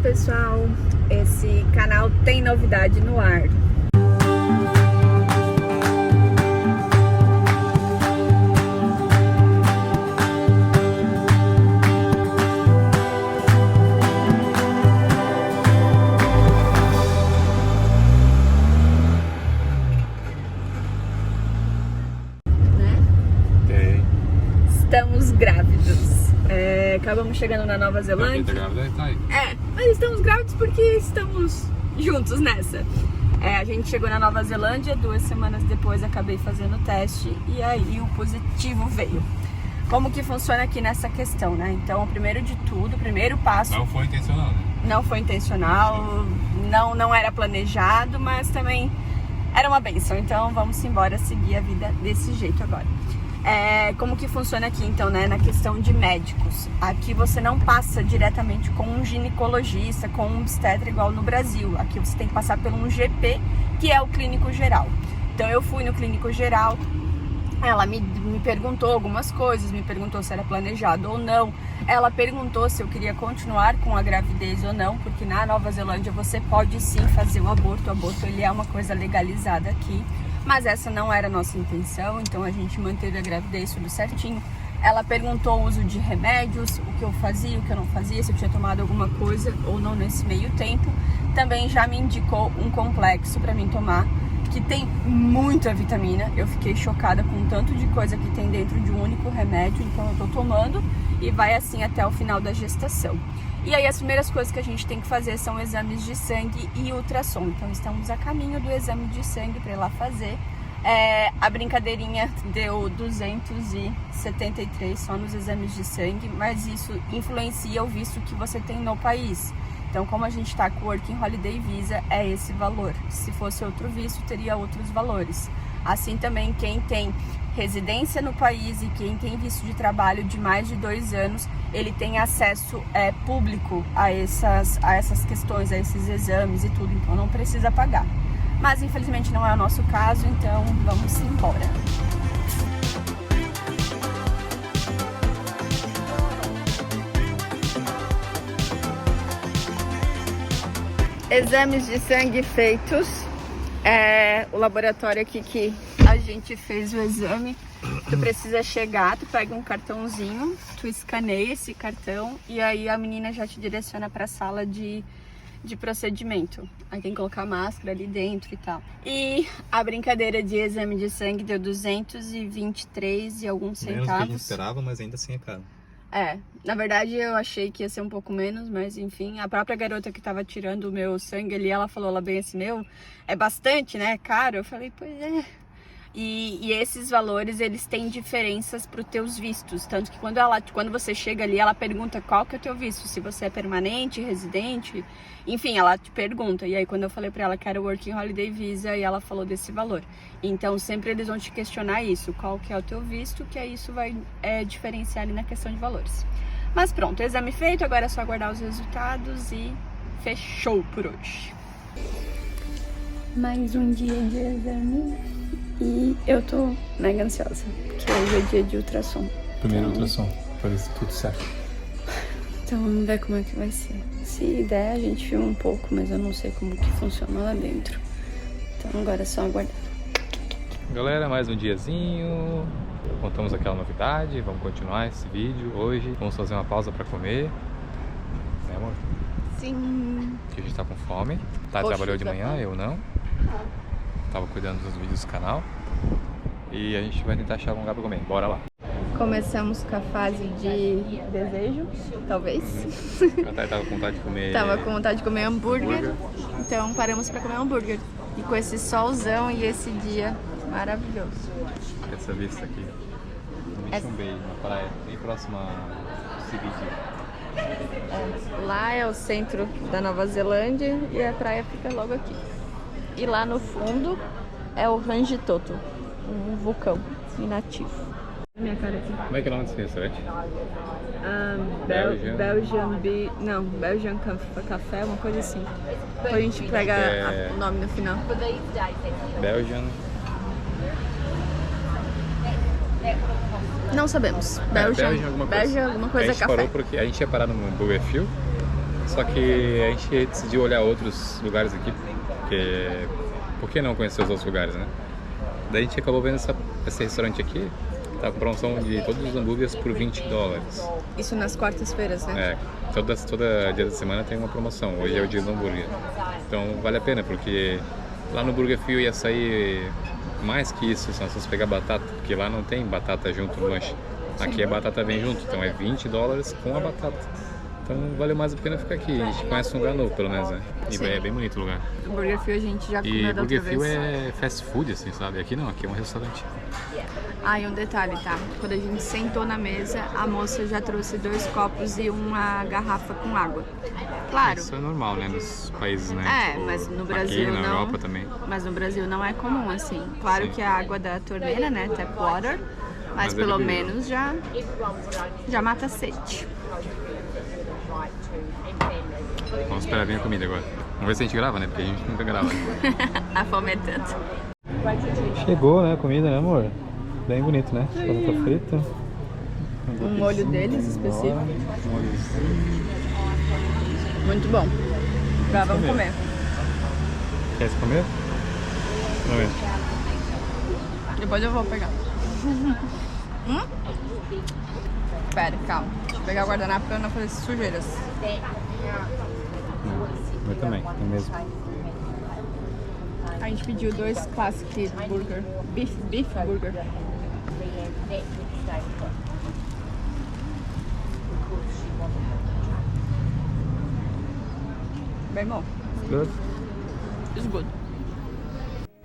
pessoal, esse canal tem novidade no ar. Estamos grávidos. Acabamos chegando na Nova Zelândia. Tá grávida, tá aí. Mas estamos grávidos porque estamos juntos nessa. A gente chegou na Nova Zelândia, 2 semanas depois acabei fazendo o teste e aí o positivo veio. Como que funciona aqui nessa questão, né? Então, primeiro de tudo, o primeiro passo... Não foi intencional, né? Não foi intencional, não era planejado, mas também era uma bênção. Então, vamos embora seguir a vida desse jeito agora. Como que funciona aqui então, né, na questão de médicos? Aqui você não passa diretamente com um ginecologista, com um obstetra igual no Brasil. Aqui você tem que passar por um GP, que é o clínico geral. Então eu fui no clínico geral, ela me perguntou algumas coisas, me perguntou se era planejado ou não. Ela perguntou se eu queria continuar com a gravidez ou não, porque na Nova Zelândia você pode sim fazer o aborto. O aborto ele é uma coisa legalizada aqui. Mas essa não era a nossa intenção, então a gente manteve a gravidez tudo certinho. Ela perguntou o uso de remédios, o que eu fazia, o que eu não fazia, se eu tinha tomado alguma coisa ou não nesse meio tempo. Também já me indicou um complexo para mim tomar, que tem muita vitamina. Eu fiquei chocada com o tanto de coisa que tem dentro de um único remédio, então eu tô tomando e vai assim até o final da gestação. E aí as primeiras coisas que a gente tem que fazer são exames de sangue e ultrassom. Então estamos a caminho do exame de sangue para ir lá fazer. A brincadeirinha deu 273 só nos exames de sangue, mas isso influencia o visto que você tem no país. Então, como a gente está com o Working Holiday Visa, é esse valor. Se fosse outro visto, teria outros valores. Assim também, quem tem residência no país e quem tem visto de trabalho de mais de 2 anos, ele tem acesso público a essas questões, a esses exames e tudo, então não precisa pagar. Mas infelizmente não é o nosso caso, então vamos embora. Exames de sangue feitos. O laboratório aqui que a gente fez o exame, tu precisa chegar, tu pega um cartãozinho, tu escaneia esse cartão e aí a menina já te direciona para a sala de procedimento. Aí tem que colocar máscara ali dentro e tal. E a brincadeira de exame de sangue deu 223 e alguns centavos. Menos do que a gente esperava, mas ainda assim é caro. Na verdade eu achei que ia ser um pouco menos, mas enfim, a própria garota que tava tirando o meu sangue ali, ela falou lá bem assim, é bastante, né, caro? Eu falei, pois é. E esses valores, eles têm diferenças para os teus vistos, tanto que quando você chega ali, ela pergunta qual que é o teu visto, se você é permanente, residente, enfim, ela te pergunta. E aí quando eu falei para ela que era o Working Holiday Visa, e ela falou desse valor. Então sempre eles vão te questionar isso, qual que é o teu visto, que aí isso vai diferenciar ali na questão de valores. Mas pronto, exame feito, agora é só aguardar os resultados e fechou por hoje. Mais um dia de exame. E eu tô mega ansiosa, porque hoje é dia de ultrassom. Primeiro ultrassom, pra ver se tudo certo. Então vamos ver como é que vai ser. Se der, a gente filma um pouco, mas eu não sei como que funciona lá dentro. Então agora é só aguardar. Galera, mais um diazinho. Contamos aquela novidade, vamos continuar esse vídeo hoje. Vamos fazer uma pausa pra comer. Né, amor? Sim. Porque a gente tá com fome. Trabalhou de manhã, eu não. Tava cuidando dos vídeos do canal. E a gente vai tentar achar algum lugar pra comer. Bora lá. Começamos com a fase de desejo, talvez. A tava com vontade de comer... Tava com vontade de comer hambúrguer. Então paramos pra comer hambúrguer. E com esse solzão e esse dia maravilhoso. Essa vista aqui. Mission Bay, uma praia bem próxima ao CBD. Lá é o centro da Nova Zelândia e a praia fica logo aqui. E lá no fundo é o Rangitoto, um vulcão inativo. Minha cara aqui. Como é que é o nome desse restaurante? Belgian Café, uma coisa assim. Depois a gente pega o nome no final. Belgian... Não sabemos. Belgian alguma coisa Belgian, alguma coisa a gente café. parou porque a gente ia parar no Burger Field, Só que a gente decidiu olhar outros lugares aqui, porque por que não conhecer os outros lugares, né? Daí a gente acabou vendo esse restaurante aqui, que tá com promoção de todos os hambúrgueres por $20. Isso nas quartas-feiras, né? É, toda dia da semana tem uma promoção, hoje é o dia do hambúrguer. Então vale a pena, porque lá no Burger Feel ia sair mais que isso, se nós pegar batata, porque lá não tem batata junto no lanche. Aqui a batata vem junto, então é $20 com a batata. Então valeu mais a pena ficar aqui. A gente conhece um lugar novo, pelo menos, né? E é bem bonito o lugar. O Burger Feel a gente já comeu da outra vez. E Burger Feel é fast food, assim, sabe? Aqui não, aqui é um restaurante. Ah, e um detalhe, tá? Quando a gente sentou na mesa, a moça já trouxe 2 copos e uma garrafa com água. Claro. Isso é normal, né? Nos países, né? É, tipo, mas no Brasil aqui, na não. Europa também. Mas no Brasil não é comum, assim. Claro Sim. que a água da torneira, né? Tap water. Mas pelo menos já mata a sede. Vamos esperar bem a comida agora. Vamos ver se a gente grava, né? Porque a gente nunca grava. A fome é tanta. Chegou, né? A comida, né, amor? Bem bonito, né? Batata frita. Um molho deles específico. Muito bom. Agora vamos comer. Quer se comer? Vamos ver. Depois eu vou pegar. Pera, calma. Deixa eu pegar o guardanapo pra não fazer sujeiras. Eu também, é mesmo. A gente pediu 2 classic burger. Beef burger. Bem bom. Good. It's good.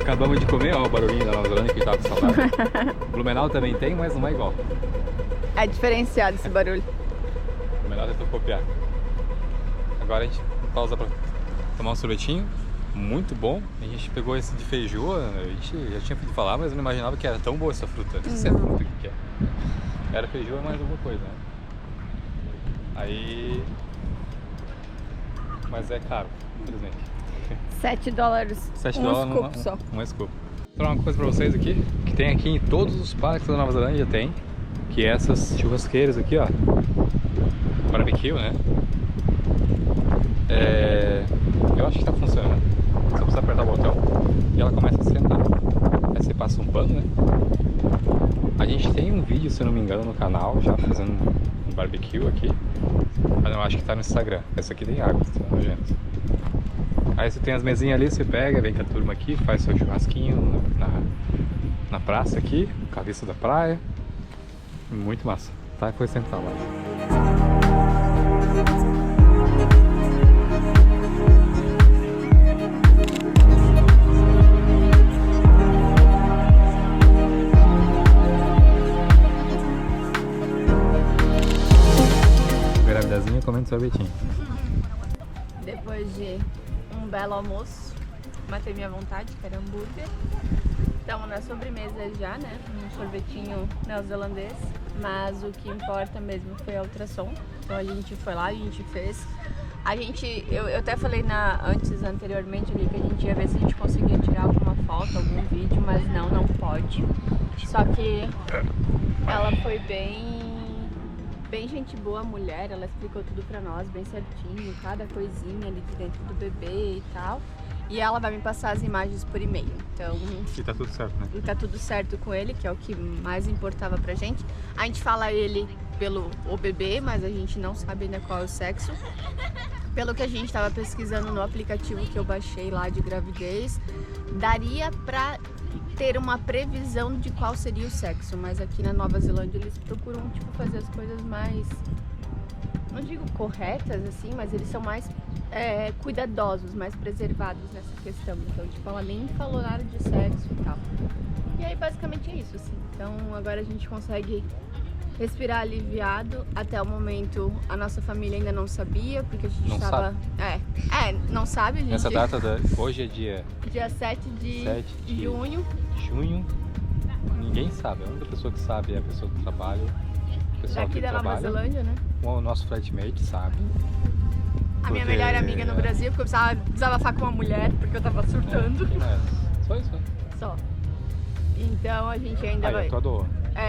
Acabamos de comer, ó, o barulhinho da Nova Zelândia que a gente tava com saudade. Blumenau também tem, mas não é igual. É diferenciado esse barulho. Blumenau tentou copiar. Agora a gente pausa pra tomar um sorvetinho. Muito bom. A gente pegou esse de feijoa, a gente já tinha ouvido falar, mas eu não imaginava que era tão boa essa fruta. Não sei se é fruta que é. Era feijoa mais alguma coisa, né? Aí... Mas é caro, infelizmente. $7. $7 scoop só. Um scoop. Vou falar uma coisa pra vocês aqui, que tem aqui em todos os parques da Nova Zelândia tem, que é essas churrasqueiras aqui, ó. Barbecue, né? Eu acho que tá funcionando. Você precisa apertar o botão e ela começa a esquentar. Aí você passa um pano, né? A gente tem um vídeo, se eu não me engano, no canal, já fazendo um barbecue aqui. Mas eu acho que tá no Instagram. Essa aqui tem água, tá nojento. Aí você tem as mesinhas ali, você pega, vem com a turma aqui, faz seu churrasquinho na praça aqui, com a vista da praia. Muito massa. Tá? Foi sentar lá. Gravidazinha comendo sorvetinho. Depois de um belo almoço, matei minha vontade, que era hambúrguer. Estamos na sobremesa já, né? Um sorvetinho neozelandês. Mas o que importa mesmo foi a ultrassom. Então a gente foi lá, a gente fez. Eu até falei anteriormente ali que a gente ia ver se a gente conseguia tirar alguma foto, algum vídeo, mas não pode. Só que ela foi bem gente boa, a mulher, ela explicou tudo pra nós bem certinho, cada coisinha ali de dentro do bebê e tal. E ela vai me passar as imagens por e-mail, então... E tá tudo certo, né? E tá tudo certo com ele, que é o que mais importava pra gente. A gente fala ele o bebê, mas a gente não sabe ainda qual é o sexo. Pelo que a gente tava pesquisando no aplicativo que eu baixei lá de gravidez, daria pra ter uma previsão de qual seria o sexo, mas aqui na Nova Zelândia eles procuram fazer as coisas mais, não digo corretas assim, mas eles são mais cuidadosos, mais preservados nessa questão. Então ela nem falou nada de sexo e tal. E aí basicamente é isso assim. Então agora a gente consegue respirar aliviado. Até o momento a nossa família ainda não sabia, porque a gente não tava... sabe. Não sabe. A gente... Nessa data, hoje é dia 7 de junho. Ninguém sabe. A única pessoa que sabe é a pessoa do trabalho. O pessoal Daqui que da trabalha. Nova Zelândia, né? O nosso flatmate sabe. A minha melhor amiga no Brasil, porque eu precisava desabafar com uma mulher, porque eu tava surtando. Só isso, né? Só. Então a gente ainda vai... a tua doula.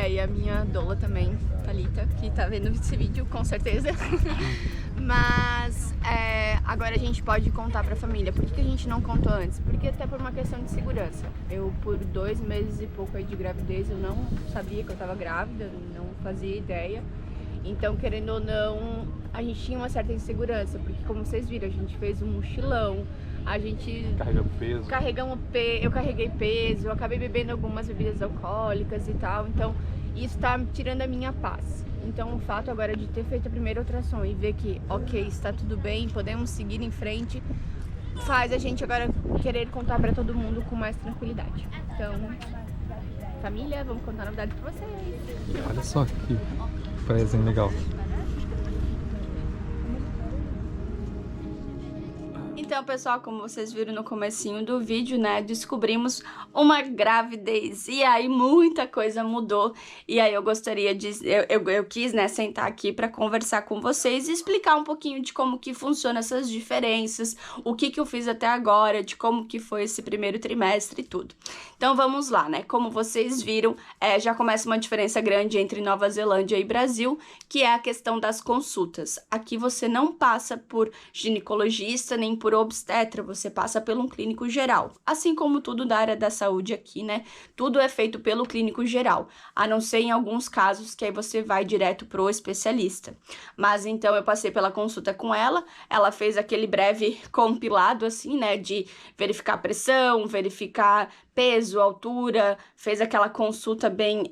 E a minha doula também, Thalita, que tá vendo esse vídeo, com certeza. Mas agora a gente pode contar pra família. Por que a gente não contou antes? Porque até por uma questão de segurança. Eu, por 2 meses e pouco aí de gravidez, eu não sabia que eu tava grávida, não fazia ideia. Então, querendo ou não, a gente tinha uma certa insegurança, porque como vocês viram, a gente fez um mochilão, a gente... Eu carreguei peso, eu acabei bebendo algumas bebidas alcoólicas e tal, então isso tá tirando a minha paz. Então o fato agora de ter feito a primeira ultrassom e ver que, ok, está tudo bem, podemos seguir em frente, faz a gente agora querer contar pra todo mundo com mais tranquilidade. Então, família, vamos contar a novidade pra vocês. Olha só que presente legal. Então, pessoal, como vocês viram no comecinho do vídeo, né, descobrimos uma gravidez e aí muita coisa mudou e aí eu gostaria de, eu quis, né, sentar aqui para conversar com vocês e explicar um pouquinho de como que funciona essas diferenças, o que eu fiz até agora, de como que foi esse primeiro trimestre e tudo. Então, vamos lá, né, como vocês viram, já começa uma diferença grande entre Nova Zelândia e Brasil, que é a questão das consultas. Aqui você não passa por ginecologista, nem por obstetra, você passa pelo um clínico geral. Assim como tudo da área da saúde aqui, né? Tudo é feito pelo clínico geral, a não ser em alguns casos que aí você vai direto pro especialista. Mas então eu passei pela consulta com ela, ela fez aquele breve compilado assim, né, de verificar a pressão, verificar peso, altura, fez aquela consulta bem,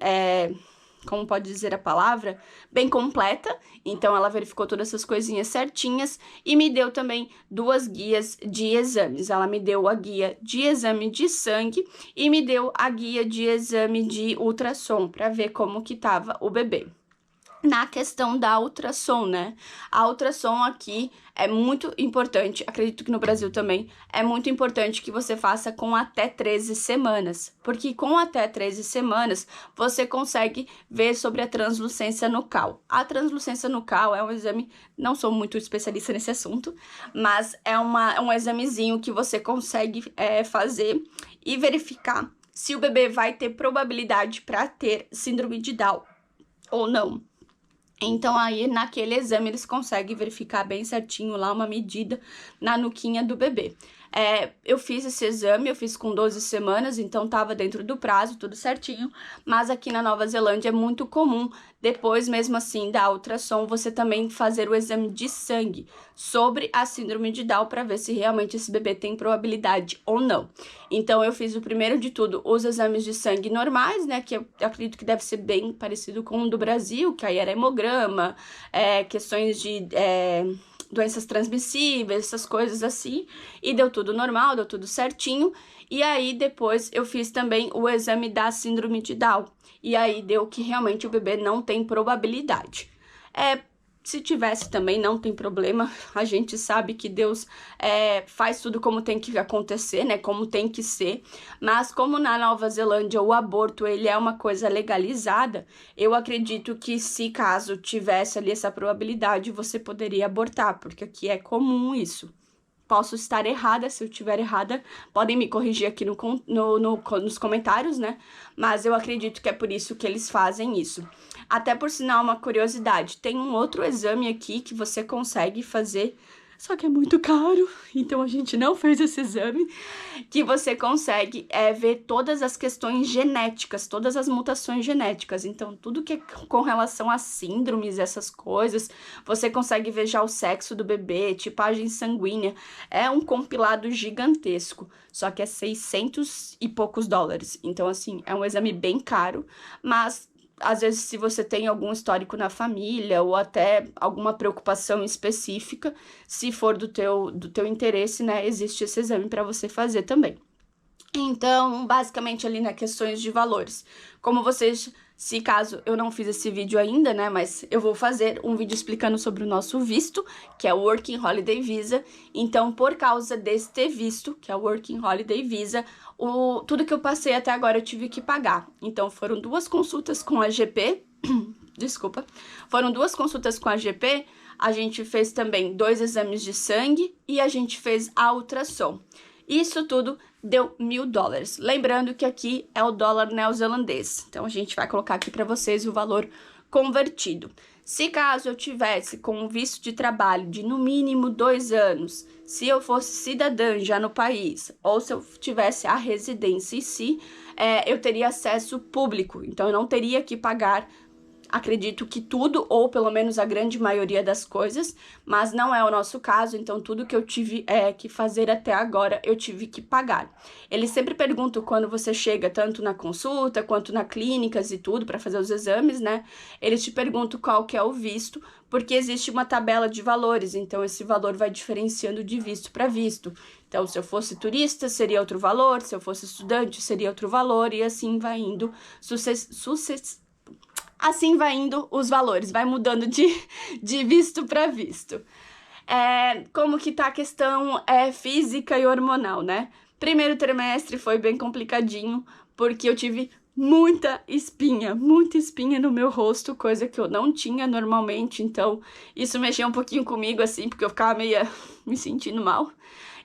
como pode dizer a palavra, bem completa. Então ela verificou todas essas coisinhas certinhas e me deu também 2 guias de exames. Ela me deu a guia de exame de sangue e me deu a guia de exame de ultrassom para ver como que tava o bebê. Na questão da ultrassom, né? A ultrassom aqui é muito importante, acredito que no Brasil também, é muito importante que você faça com até 13 semanas, porque com até 13 semanas você consegue ver sobre a translucência nucal. A translucência nucal é um exame, não sou muito especialista nesse assunto, mas é um examezinho que você consegue fazer e verificar se o bebê vai ter probabilidade para ter síndrome de Down ou não. Então, aí, naquele exame, eles conseguem verificar bem certinho lá uma medida na nuquinha do bebê. Eu fiz esse exame, eu fiz com 12 semanas, então tava dentro do prazo, tudo certinho. Mas aqui na Nova Zelândia é muito comum, depois mesmo assim da ultrassom, você também fazer o exame de sangue sobre a síndrome de Down para ver se realmente esse bebê tem probabilidade ou não. Então, eu fiz o primeiro de tudo, os exames de sangue normais, né, que eu acredito que deve ser bem parecido com o do Brasil, que aí era hemograma, questões de... doenças transmissíveis, essas coisas assim, e deu tudo normal, deu tudo certinho, e aí depois eu fiz também o exame da síndrome de Down, e aí deu que realmente o bebê não tem probabilidade. Se tivesse também, não tem problema, a gente sabe que Deus faz tudo como tem que acontecer, né, como tem que ser, mas como na Nova Zelândia o aborto, ele é uma coisa legalizada, eu acredito que se caso tivesse ali essa probabilidade, você poderia abortar, porque aqui é comum isso. Posso estar errada, se eu estiver errada, podem me corrigir aqui nos comentários, né? Mas eu acredito que é por isso que eles fazem isso. Até por sinal, uma curiosidade, tem um outro exame aqui que você consegue fazer, só que é muito caro, então a gente não fez esse exame, que você consegue ver todas as questões genéticas, todas as mutações genéticas, então tudo que é com relação a síndromes, essas coisas, você consegue ver já o sexo do bebê, tipagem sanguínea, é um compilado gigantesco, só que é 600 e poucos dólares, então assim, é um exame bem caro, mas... Às vezes, se você tem algum histórico na família ou até alguma preocupação específica, se for do teu interesse, né, existe esse exame para você fazer também. Então, basicamente ali, né, questões de valores. Como vocês, se caso eu não fiz esse vídeo ainda, né, mas eu vou fazer um vídeo explicando sobre o nosso visto, que é o Working Holiday Visa. Então, por causa deste visto, que é o Working Holiday Visa, tudo que eu passei até agora eu tive que pagar. Então, foram 2 consultas com a GP, desculpa, foram 2 consultas com a GP, a gente fez também 2 exames de sangue e a gente fez a ultrassom. Isso tudo deu $1.000. Lembrando que aqui é o dólar neozelandês. Então, a gente vai colocar aqui para vocês o valor convertido. Se caso eu tivesse com um visto de trabalho de no mínimo 2 anos, se eu fosse cidadã já no país, ou se eu tivesse a residência em si, eu teria acesso público, então eu não teria que pagar, acredito que tudo, ou pelo menos a grande maioria das coisas, mas não é o nosso caso, então tudo que eu tive que fazer até agora, eu tive que pagar. Eles sempre perguntam quando você chega, tanto na consulta, quanto na clínicas e tudo, para fazer os exames, né? Eles te perguntam qual que é o visto, porque existe uma tabela de valores, então esse valor vai diferenciando de visto para visto. Então, se eu fosse turista, seria outro valor, se eu fosse estudante, seria outro valor, e assim vai indo assim vai indo os valores, vai mudando de visto para visto. Como que tá a questão física e hormonal, né? Primeiro trimestre foi bem complicadinho, porque eu tive muita espinha no meu rosto, coisa que eu não tinha normalmente, então isso mexeu um pouquinho comigo, assim, porque eu ficava meio me sentindo mal.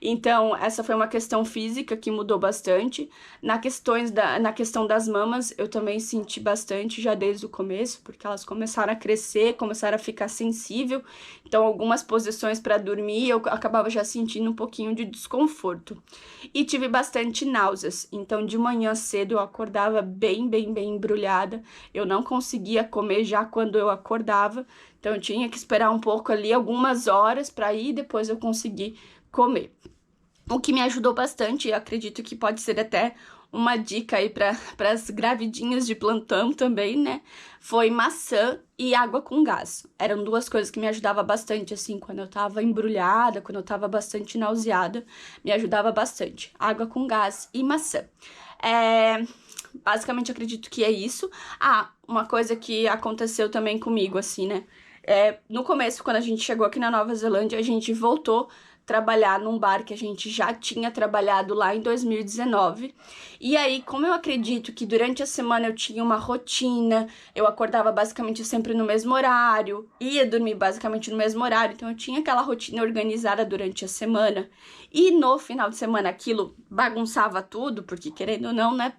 Então, essa foi uma questão física que mudou bastante. Na questão das mamas, eu também senti bastante já desde o começo, porque elas começaram a crescer, começaram a ficar sensível. Então, algumas posições para dormir, eu acabava já sentindo um pouquinho de desconforto. E tive bastante náuseas. Então, de manhã cedo, eu acordava bem embrulhada. Eu não conseguia comer já quando eu acordava. Então, eu tinha que esperar um pouco ali, algumas horas, para ir, depois eu conseguir comer. O que me ajudou bastante, e acredito que pode ser até uma dica aí para as gravidinhas de plantão também, né? Foi maçã e água com gás. Eram duas coisas que me ajudavam bastante, assim, quando eu tava embrulhada, quando eu tava bastante nauseada, me ajudava bastante. Água com gás e maçã. Basicamente, acredito que é isso. Uma coisa que aconteceu também comigo, assim, né? No começo, quando a gente chegou aqui na Nova Zelândia, a gente voltou trabalhar num bar que a gente já tinha trabalhado lá em 2019. E aí, como eu acredito que durante a semana eu tinha uma rotina, eu acordava basicamente sempre no mesmo horário, ia dormir basicamente no mesmo horário, então eu tinha aquela rotina organizada durante a semana. E no final de semana aquilo bagunçava tudo, porque querendo ou não, né,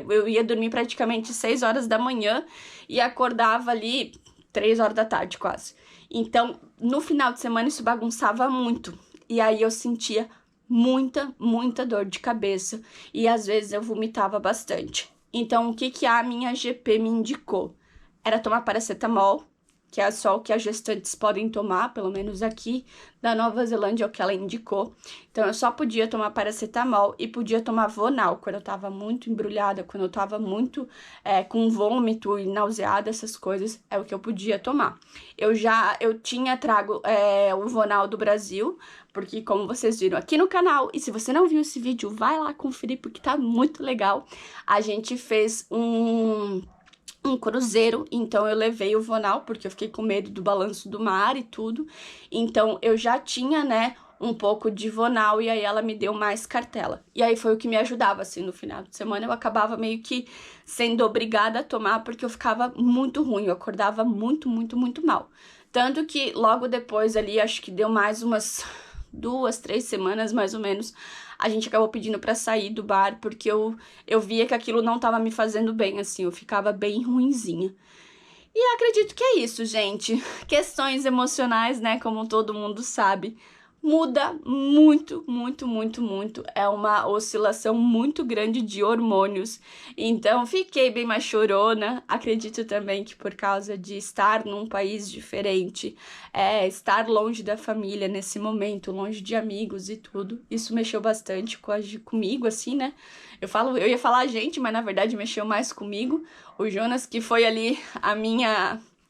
eu ia dormir praticamente 6 horas da manhã e acordava ali 3 horas da tarde quase. Então, no final de semana isso bagunçava muito. E aí eu sentia muita dor de cabeça e às vezes eu vomitava bastante. Então, o que a minha GP me indicou? Era tomar paracetamol, que é só o que as gestantes podem tomar, pelo menos aqui da Nova Zelândia é o que ela indicou. Então, eu só podia tomar paracetamol e podia tomar Vonal quando eu tava muito embrulhada, quando eu tava muito com vômito e nauseada, essas coisas, é o que eu podia tomar. Eu tinha trago o Vonal do Brasil, porque como vocês viram aqui no canal, e se você não viu esse vídeo, vai lá conferir, porque tá muito legal. A gente fez um cruzeiro, então eu levei o Vonal, porque eu fiquei com medo do balanço do mar e tudo. Então eu já tinha, né, um pouco de Vonal, e aí ela me deu mais cartela. E aí foi o que me ajudava, assim, no final de semana eu acabava meio que sendo obrigada a tomar, porque eu ficava muito ruim, eu acordava muito mal. Tanto que logo depois ali, acho que deu mais umas 2, 3 semanas mais ou menos, a gente acabou pedindo pra sair do bar, porque eu via que aquilo não tava me fazendo bem, assim, eu ficava bem ruinzinha. E acredito que é isso, gente. Questões emocionais, né, como todo mundo sabe, muda muito. É uma oscilação muito grande de hormônios. Então, fiquei bem mais chorona. Acredito também que por causa de estar num país diferente, estar longe da família nesse momento, longe de amigos e tudo, isso mexeu bastante comigo, assim, né? Eu ia falar gente, mas na verdade mexeu mais comigo. O Jonas, que foi ali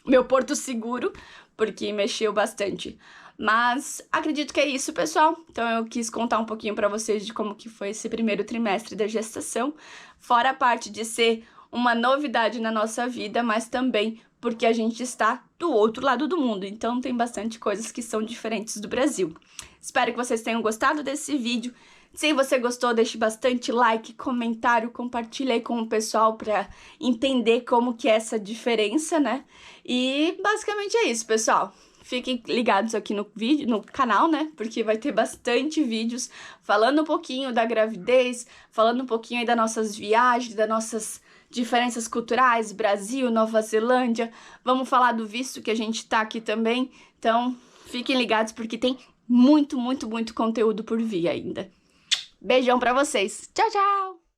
meu porto seguro, porque mexeu bastante. Mas acredito que é isso, pessoal. Então eu quis contar um pouquinho pra vocês de como que foi esse primeiro trimestre da gestação. Fora a parte de ser uma novidade na nossa vida, mas também porque a gente está do outro lado do mundo. Então tem bastante coisas que são diferentes do Brasil. Espero que vocês tenham gostado desse vídeo. Se você gostou, deixe bastante like, comentário, compartilha aí com o pessoal pra entender como que é essa diferença, né? E basicamente é isso, pessoal. Fiquem ligados aqui no canal, né? Porque vai ter bastante vídeos falando um pouquinho da gravidez, falando um pouquinho aí das nossas viagens, das nossas diferenças culturais, Brasil, Nova Zelândia. Vamos falar do visto que a gente tá aqui também. Então, fiquem ligados porque tem muito conteúdo por vir ainda. Beijão pra vocês. Tchau, tchau!